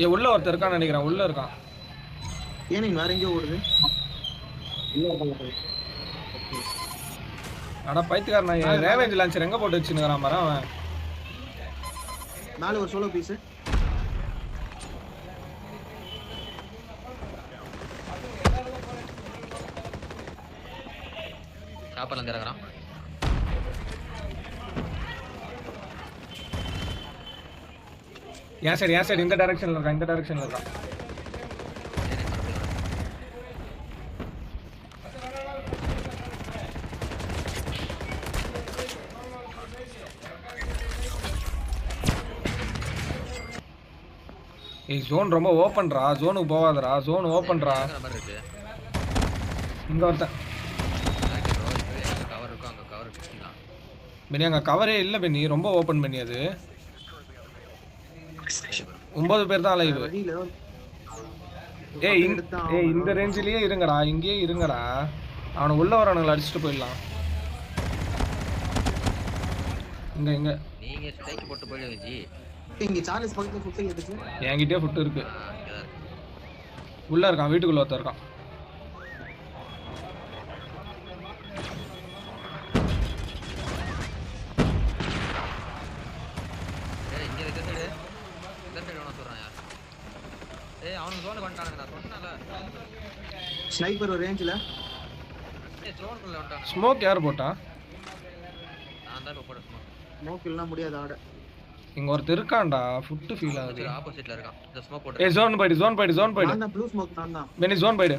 ஏ உள்ள ஒருத்தர் இருக்கான்னு நினைக்கிறேன். உள்ள இருக்கான். ஏன் நீங்க வேற எங்கேயோ ஓடுது? அட பைத்தியக்காரன் ரேவேஞ்ச் லான்ச்சர் எங்க போட்டு வச்சுன்னுறான் பாரு அவன். மேல ஒரு சோலோ பீஸ். சாப்பர்ல இருந்து இறங்குறான். ஏன் சைடு இந்த டைரக்ஷன்ல இருக்கான். ஏய் ஜோன் ரொம்ப ஓபன்ரா. ஜோனுக்கு போவாதடா. ஜோன் ஓபன்ரா. இங்க ஒருத்தன். கவர் இருக்கும் அங்க கவர் பிடிக்கலாம். பெனி அங்க கவரே இல்ல பெனி. ரொம்ப ஓபன் பண்ணி அது. 9 பேர் தான் லைவ். ஏய் இந்த ரேஞ்சிலேயே இருங்கடா. இங்கேயே இருங்கடா. அவனை உள்ள வரவனுங்களை அடிச்சுட்டு போயிடலாம். இங்க நீங்க ஸ்ட்ரைக் போட்டு போயிடுங்க ஜி. இங்க சார்லஸ் பக்கத்துல ஃபுட் இருக்கு. என்கிட்டயே ஃபுட் இருக்கு. உள்ள இருக்கான். வீட்டுக்குள்ள ஒருத்தர் இருக்கான். ஏய் இங்க இந்த சைடு வேணும் சொல்றான் யார்? ஏய் அவனுக்கு ஜோனுக்கு வந்துட்டானுங்க. நான் சொன்னேன்ல. ஸ்னைப்பர் ஒரு ரேஞ்சில. ஏய் ஜோனுக்குள்ள வந்துட்டான். ஸ்மோக் யார் போட்டா? நான் தான் போட ஸ்மோக். ஸ்மோக் இல்லனா முடியாது ஆட. இங்க ஒருத்தர் இருக்கான்டா. ஃபுட் ஃபீல் ஆகுது. ஆப்போசிட்ல இருக்கான். இந்த ஸ்மோக் போடு. ஏய் ஜோன் போய்டு. நான் தான் ப்ளூ ஸ்மோக் நான் தான். பெனி ஜோன் போய்டு.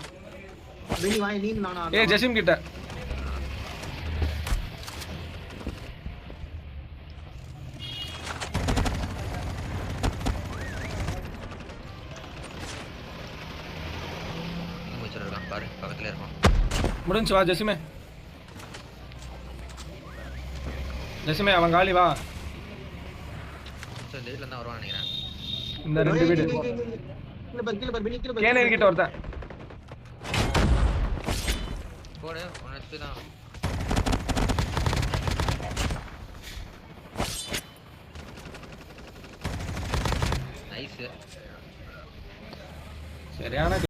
பெனி வாய் நீ நானா. ஏய் ஜெசிம் கிட்ட. இருக்கான் பாரு பக்கத்துல இருக்கான். முடிஞ்சு வா ஜெசிமே. அவன் காலி வா. இந்த வீட்ல தான் வருவான்னு நினைக்கிறேன். இந்த ரெண்டு வீடு. கீழ பெனி கீழ கேனே கிட்ட ஒருத்தன். போடு உன ஹெச்பி தான். நைஸ். சரியான